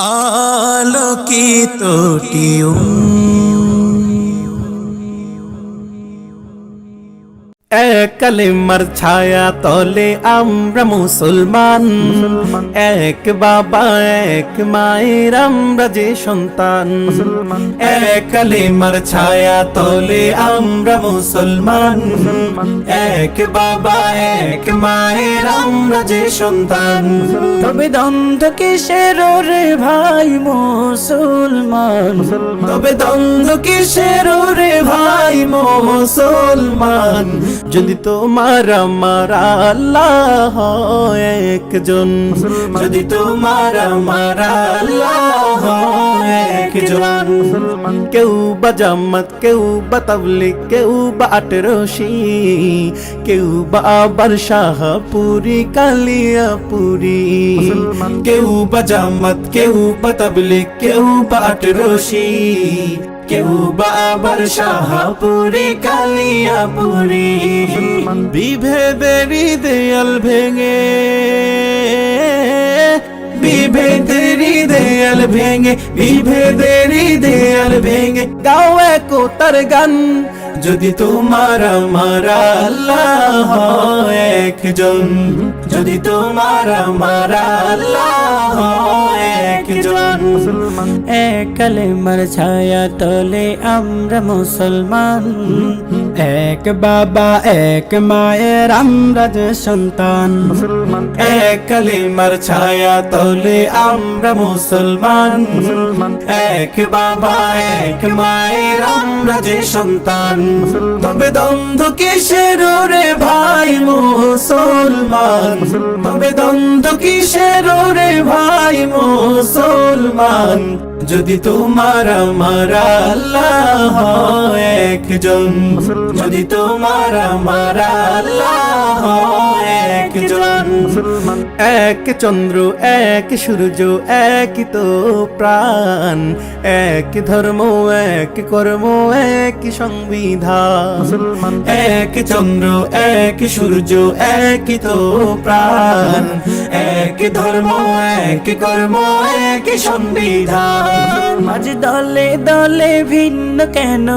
আলোকিত টিউন এক কালেমার ছায়া তলে আমরা মুসলমান, এক বাবা এক মায়ের আমরা যে সন্তান। এক কালেমার ছায়া তলে আমরা মুসলমান, এক বাবা এক মায়ের আমরা যে সন্তান। তবে দ্বন্দ্ব কিসের রে ভাই মুসলমান, তবে দ্বন্দ্ব কিসের রে ভাই মুসলমান। যদি তোমার আমার আল্লাহ একজন, যদি তোমার আমার আল্লাহ একজন। কেউ বা জামাত, কেউ বা তাবলীগ, কেউ বা আটরশি, কেউ বা আবার শাহপুরি কালিয়াপুরি। কেউ বা জামাত, কেউ বা তাবলীগ, কেউ বা আটরশি, কেউ বা আবার শাহপুরি কালিয়াপুরি। বিভেদের দেয়াল ভেঙে, বিভেদের দেয়াল ভেঙে, বিভেদের দেয়াল ভেঙে গাও একতার গান। যদি তোমার আমার আল্লাহ একজন, যদি তোমার আমার আল্লাহ একজন। এক কালেমার ছায়া তলে আমরা মুসলমান, এক বাবা এক মায়ের আমরা যে সন্তান। এক কালেমার ছায়া তলে আমরা মুসলমান, এক বাবা এক মায়ের আমরা যে সন্তান। তবে দ্বন্দ্ব কিসের রে ভাই মুসলমান, তবে দ্বন্দ্ব কিসের রে ভাই মুসলমান। যদি তোমার আমার আল্লাহ একজন, যদি তোমার আমার আল্লাহ একজন। এক চন্দ্র এক সূর্য এক তো প্রাণ, এক ধর্ম এক কর্ম এক সংবিধান। এক চন্দ্র এক সূর্য এক তো প্রাণ, এক ধর্ম এক কর্ম এক সংবিধান। আজ দলে দলে ভিন্ন কেন,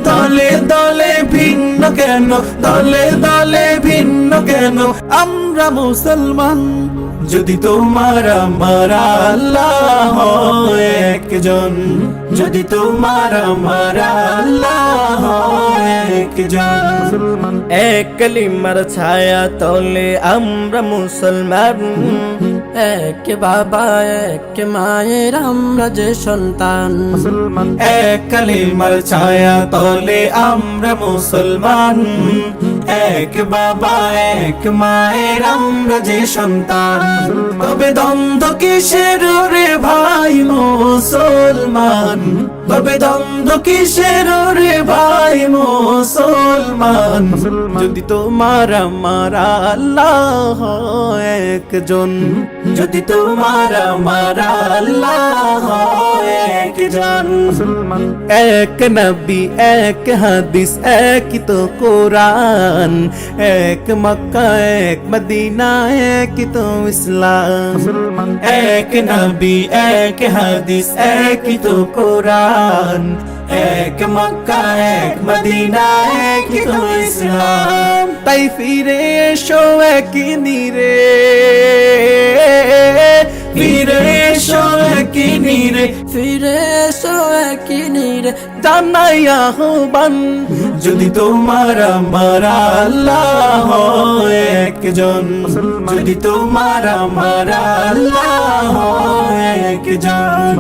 দলে দলে ভিন্ন কেন, দলে দলে ভিন্ন কেন আমরা মুসলমান। যদি তোমার আমার আল্লাহ একজন, যদি তোমার আমার আল্লাহ একজন। এক কালিমার ছায়া তলে আমরা মুসলমান, এক বাবা এক মায়ের আমরা যে সন্তান। এক কালিমার ছায়া তলে আমরা মুসলমান, এক বাবা এক মায়ের আমরা যে সন্তান। তবে দ্বন্দ্ব কিসের রে ভাই মুসলমান, তবে দ্বন্দ্ব কিসের রে ভাই মুসলমান। যদি তোমার আমার আল্লাহ একজন, যদি তোমার আমার আল্লাহ একজন। এক নবী এক হাদিস এক তো কোরআন, এক মক্কা এক মদিনা এক তো ইসলাম। এক নবী এক হাদিস এক তো কোরআন, এক মক্কা এক মদিনা এক তো ইসলাম। তাই ফিরে এসো একই নীরে, ফিরে এসো একই নীরে, ফিরে এসো একই নীরে জানাই আহ্বান। যদি তোমার আমার আল্লাহ একজন, যদি তোমার আমার আল্লাহ একজন।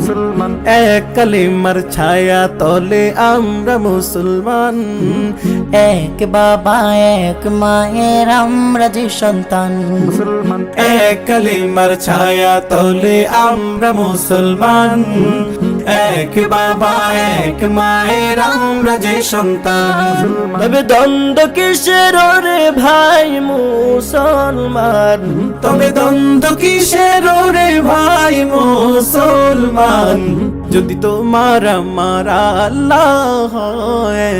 এক কালিমার ছায়া তলে আমরা মুসলমান, এক বাবা এক মায়ের আমরা যে সন্তান। এক কালিমার ছায়া তলে আমরা মুসলমান, এক বাবা এক মায়ের আমরা যে সন্তান। তবে দ্বন্দ্ব কিসের রে ভাই মুসলমান, তবে দ্বন্দ্ব কিসের রে ভাই মুসলমান। যদি তোমার আমার আল্লাহ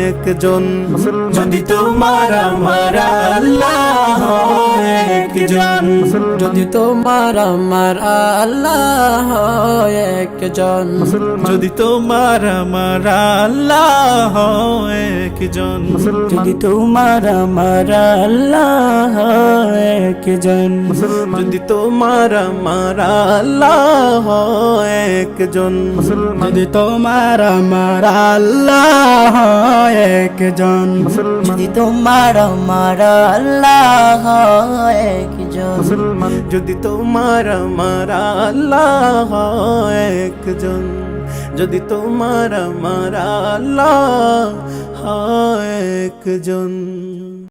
একজন, যদি তোমার আমার আল্লাহ একজন, যদি তোমার আমার আল্লাহ একজন, যদি তোমার আমার আল্লাহ একজন, যদি তোমার আমার আল্লাহ একজন, যদি তোমার আমার আল্লাহ একজন, যদি তোমার আমার আল্লাহ একজন, যদি তোমার আমার আল্লাহ একজন, যদি তোমার আমার আল্লাহ একজন, যদি তোমার আমার আল্লাহ একজন।